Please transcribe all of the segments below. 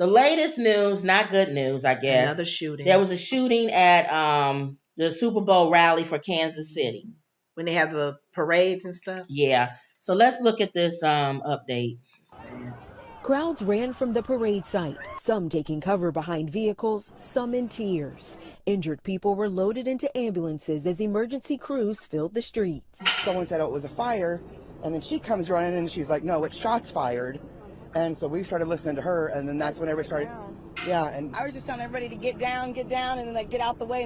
The latest news, not good news, I guess. Another shooting. There was a shooting at the Super Bowl rally for Kansas City. When they have the parades and stuff? Yeah. So let's look at this update. Crowds ran from the parade site, some taking cover behind vehicles, some in tears. Injured people were loaded into ambulances as emergency crews filled the streets. Someone said, oh, it was a fire, and then she comes running and she's like, no, it's shots fired. And so we started listening to her, and then that's when everybody started. Yeah, and I was just telling everybody to get down, and then like get out the way.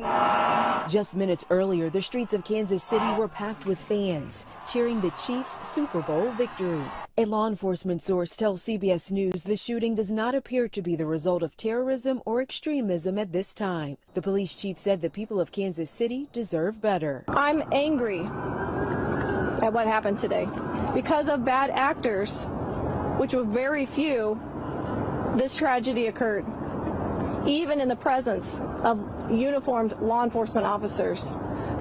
Just minutes earlier, the streets of Kansas City were packed with fans cheering the Chiefs' Super Bowl victory. A law enforcement source tells CBS News the shooting does not appear to be the result of terrorism or extremism at this time. The police chief said the people of Kansas City deserve better. I'm angry at what happened today. Because of bad actors, which were very few, this tragedy occurred, even in the presence of uniformed law enforcement officers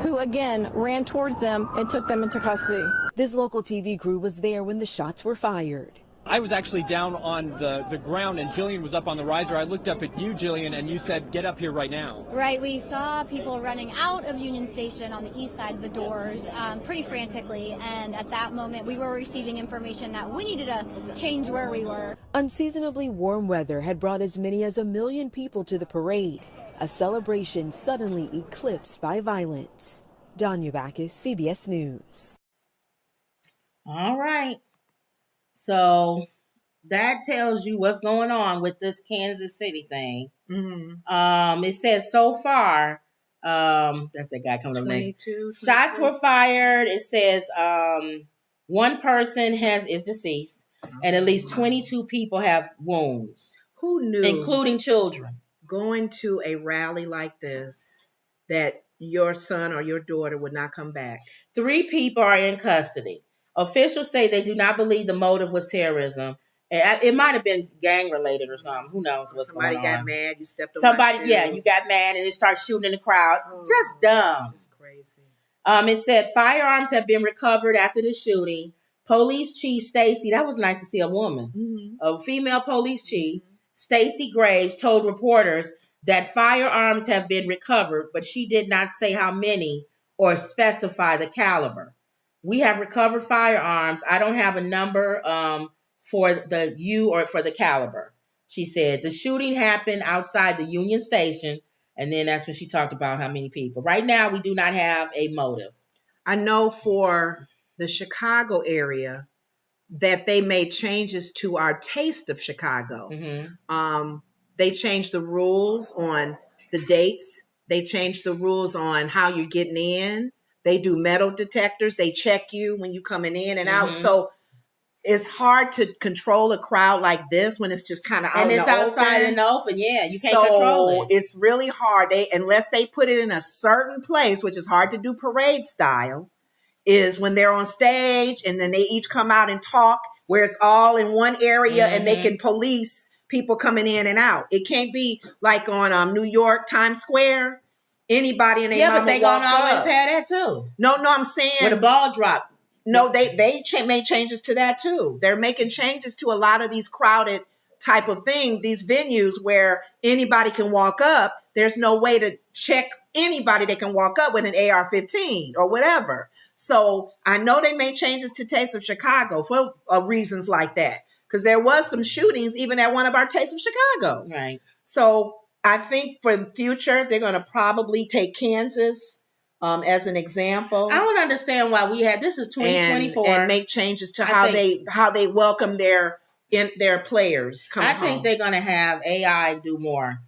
who again ran towards them and took them into custody. This local TV crew was there when the shots were fired. I was actually down on the ground and Jillian was up on the riser. I looked up at you, Jillian, and you said, get up here right now. Right. We saw people running out of Union Station on the east side of the doors pretty frantically. And at that moment, we were receiving information that we needed to change where we were. Unseasonably warm weather had brought as many as 1 million people to the parade, a celebration suddenly eclipsed by violence. Danya Backus, CBS News. All right. So that tells you what's going on with this Kansas City thing. Mm-hmm. It says so far, that's that guy coming up next. Shots were fired. It says one person is deceased, and at least 22 people have wounds. Who knew, including children, going to a rally like this, that your son or your daughter would not come back? 3 people are in custody. Officials say they do not believe the motive was terrorism. It might have been gang related or something. Who knows what's going on? Somebody got mad. You stepped on somebody, yeah, you got mad and it started shooting in the crowd. Just dumb. Just crazy. It said firearms have been recovered after the shooting. Police Chief Stacy, that was nice to see a woman, a female police chief, Stacy Graves, told reporters that firearms have been recovered, but she did not say how many or specify the caliber. We have recovered firearms. I don't have a number for the caliber, she said. The shooting happened outside the Union Station, and then that's when she talked about how many people. Right now, we do not have a motive. I know for the Chicago area that they made changes to our taste of Chicago. Mm-hmm. They changed the rules on the dates. They changed the rules on how you're getting in. They do metal detectors. They check you when you're coming in and out. So it's hard to control a crowd like this when it's just kind of out in the open. And it's outside in the open. Yeah, you can't control it. It's really hard. Unless they put it in a certain place, which is hard to do parade style, is when they're on stage and then they each come out and talk where it's all in one area and they can police people coming in and out. It can't be like on New York, Times Square. Anybody in their mama but they gonna always up. have that too. No, I'm saying where the ball dropped. No, they made changes to that too. They're making changes to a lot of these crowded type of thing, these venues where anybody can walk up. There's no way to check anybody that can walk up with an AR-15 or whatever. So I know they made changes to Taste of Chicago for reasons like that, because there was some shootings even at one of our Taste of Chicago. Right. So I think for the future, they're going to probably take Kansas as an example. I don't understand why this is 2024 and make changes to how they welcome their players. I think they're going to have AI do more.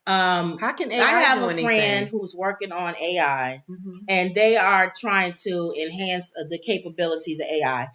How can AI I have do a anything? friend who's working on AI, and they are trying to enhance the capabilities of AI.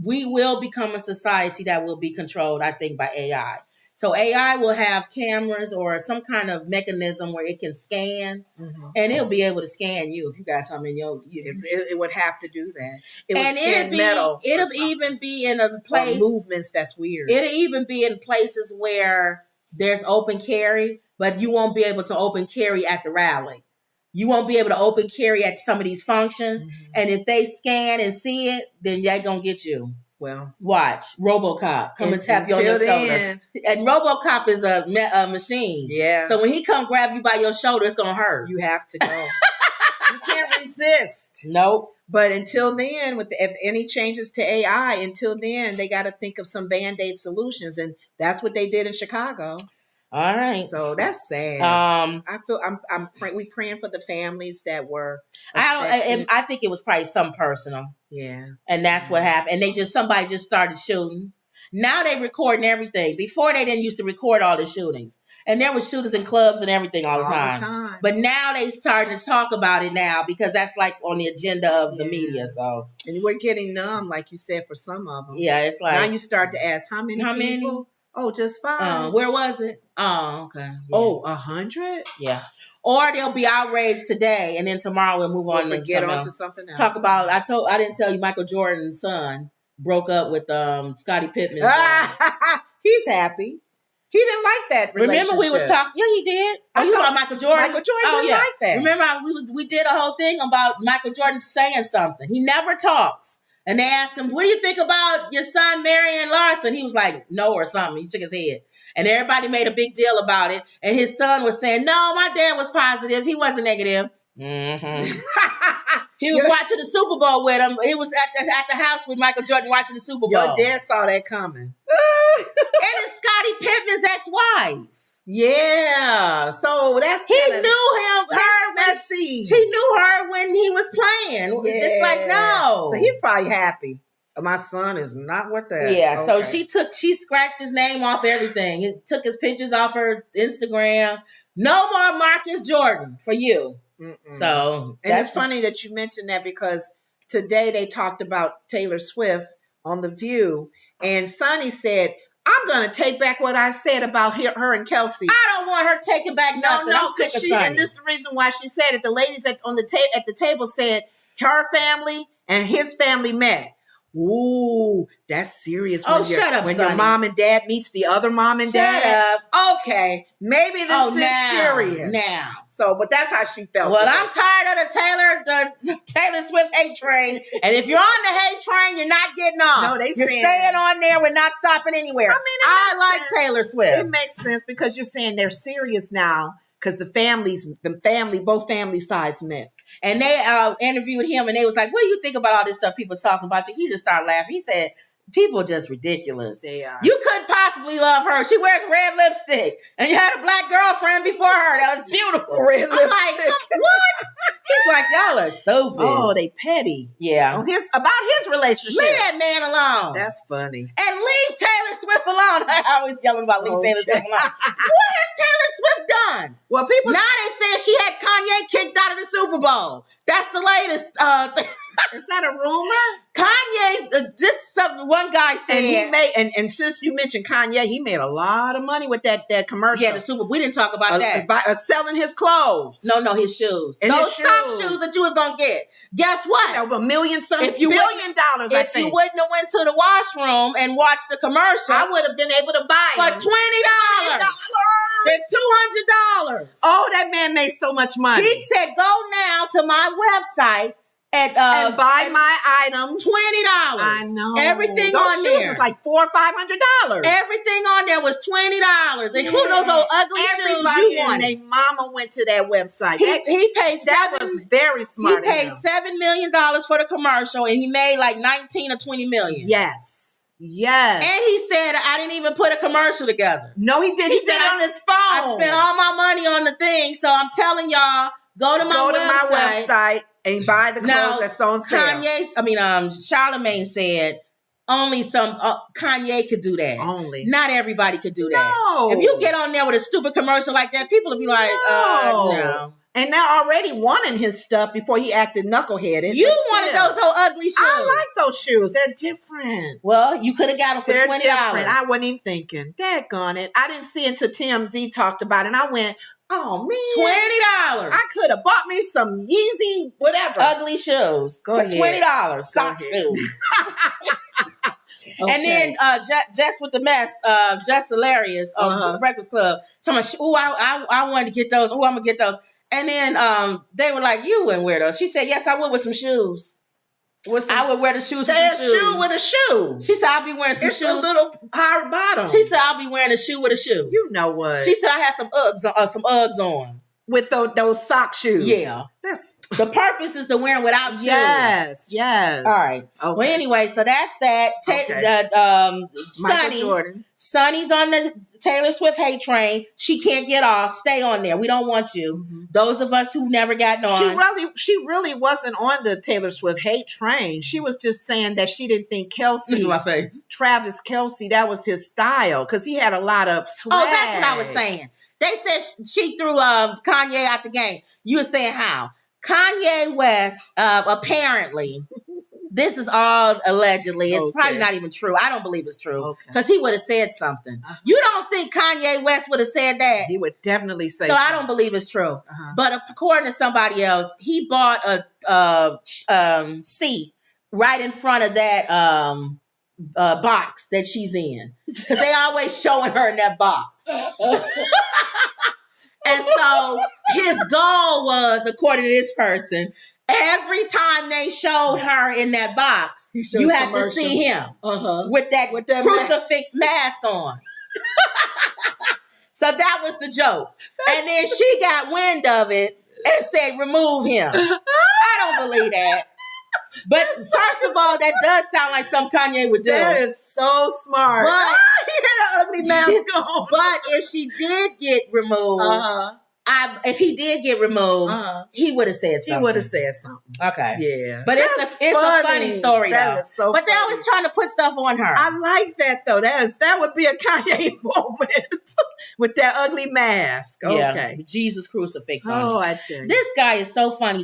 We will become a society that will be controlled, I think, by AI. So AI will have cameras or some kind of mechanism where it can scan, and it'll be able to scan you if you got something in your. It would have to do that. It'll even be in a place movements that's weird. It'll even be in places where there's open carry, but you won't be able to open carry at the rally. You won't be able to open carry at some of these functions, and if they scan and see it, then they're gonna get you. Well, watch RoboCop come and tap you on your shoulder. And RoboCop is a machine. Yeah. So when he come grab you by your shoulder, it's gonna hurt. You have to go. You can't resist. Nope. But until then, if any changes to AI, until then, they got to think of some Band-Aid solutions, and that's what they did in Chicago. All right. So that's sad. I feel we praying for the families that were affected. I think it was probably something personal. Yeah. And that's what happened. And somebody just started shooting. Now they recording everything. Before they didn't used to record all the shootings. And there was shooters in clubs and everything all the time. But now they starting to talk about it now because that's like on the agenda of the media. So, and we're getting numb, like you said, for some of them. Yeah, it's like now you start to ask how many people? Oh, just 5. Where was it? Oh, okay. Yeah. Oh, 100? Yeah. Or they'll be outraged today, and then tomorrow we'll move on to get on to something else. Talk about. I didn't tell you Michael Jordan's son broke up with Scottie Pippen. He's happy. He didn't like that relationship. Remember we was talking? Yeah, he did. Oh, you about Michael Jordan? Michael Jordan didn't like that. Remember we did a whole thing about Michael Jordan saying something. He never talks. And they asked him, what do you think about your son marrying Larson? He was like, no, or something. He shook his head. And everybody made a big deal about it. And his son was saying, no, my dad was positive. He wasn't negative. Mm-hmm. He was watching the Super Bowl with him. He was at the house with Michael Jordan watching the Super Bowl. Your dad saw that coming. And it's Scottie Pippen's ex-wife. Yeah. So he knew her when he was playing. Yeah. It's like, no. So he's probably happy. My son is not with that. Yeah. Okay. So she scratched his name off everything. He took his pictures off her Instagram. No more Marcus Jordan for you. Mm-mm. So and it's funny that you mentioned that because today they talked about Taylor Swift on The View, and Sonny said, I'm going to take back what I said about her and Kelsey. I don't want her taking back nothing. No, because and this is the reason why she said it. The ladies at the table said her family and his family met. Ooh, that's serious. Shut up, when Sonny. Your mom and dad meets the other mom and dad. Shut up. Okay, maybe this is serious. Now. So, but that's how she felt. Well, I'm tired of the Taylor Swift hate train. And if you're on the hate train, you're not getting off. No, you're staying on there. We're not stopping anywhere. I like Taylor Swift. It makes sense because you're saying they're serious now because both family sides met. And they interviewed him and they was like, what do you think about all this stuff people talking about you? He just started laughing. He said, people are just ridiculous. They are. You couldn't possibly love her. She wears red lipstick. And you had a black girlfriend before her. That was beautiful. Red lipstick. Like, what? He's like, y'all are stupid. Oh, they petty. Yeah. About his relationship. Leave that man alone. That's funny. And leave Taylor Swift alone. I always yelling about leave Taylor Swift alone. What has Taylor Swift done? Well, people now they saying she had Kanye kicked out of the Super Bowl. That's the latest thing. Is that a rumor? Kanye's one guy said, and he made and since you mentioned Kanye, he made a lot of money with that commercial. Yeah, the Super. We didn't talk about that. By selling his clothes. No, his shoes. And those sock shoes that you was gonna get. Guess what? Over $1 million, $1 billion. If you wouldn't have went to the washroom and watched the commercial, I would have been able to buy for $20. It's $200. Oh, that man made so much money. He said, "Go now to my website." And buy my items. $20. I know. Everything those on shoes there is like $400 or $500. Everything on there was $20. And who knows those ugly Everybody shoes you and their mama went to that website. He paid that was very smart. He paid $7 million for the commercial, and he made like 19 or 20 million. Yes. And he said, I didn't even put a commercial together. No, he did. He did it on his phone. I spent all my money on the thing, so I'm telling y'all, go to my website. And buy the clothes that's on sale. Charlamagne said only Kanye could do that. Only. Not everybody could do that. No. If you get on there with a stupid commercial like that, people will be like, no. And they're already wanting his stuff before he acted knuckleheaded. You wanted those old ugly shoes. I like those shoes. They're different. Well, you could have got them for $20. Different. I wasn't even thinking. Daggone it. I didn't see it until TMZ talked about it. And I went, oh, man. $20. I could have bought me some Yeezy, whatever. Ugly shoes. For $20. Sock shoes. Okay. And then Jess with the mess, Jess Hilarious on the Breakfast Club. Talking about, I wanted to get those. I'm going to get those. And then they were like, you wouldn't wear those. She said, yes, I would with some shoes. I would wear the shoes with a some shoes. shoe with a shoe. She said, I'll be wearing some shoes. It's a little higher bottom. She said, I'll be wearing a shoe with a shoe. You know what? She said, I had some Uggs on. With those sock shoes. Yeah. That's the purpose is to wear them without shoes. Yes. All right. Okay. Well, anyway, so that's that. Michael Jordan. Sonny's on the Taylor Swift hate train. She can't get off. Stay on there. We don't want you. Mm-hmm. Those of us who never gotten on. She really wasn't on the Taylor Swift hate train. She was just saying that she didn't think Kelce, my face. Travis Kelce, that was his style because he had a lot of swag. Oh, that's what I was saying. They said she threw Kanye out the game. You were saying how? Kanye West, apparently, this is all allegedly. It's probably not even true. I don't believe it's true. Because he would have said something. You don't think Kanye West would have said that? He would definitely say so. I don't believe it's true. But according to somebody else, he bought a seat right in front of that box that she's in. Because they always showing her in that box. And so his goal was, according to this person, every time they showed her in that box, you had to see him with that crucifix mask on. So that was the joke. And then she got wind of it and said, remove him. I don't believe that. But first of all, that does sound like something Kanye would do. That is so smart. But he had an ugly mask on. But if she did get removed, if he did get removed, he would have said something. He would have said something. Okay. Yeah. But it's a funny story, that though. Is so but they're always trying to put stuff on her. I like that, though. That would be a Kanye moment with that ugly mask. Okay. Yeah. Jesus crucifix on Oh, it. I tell you. This guy is so funny.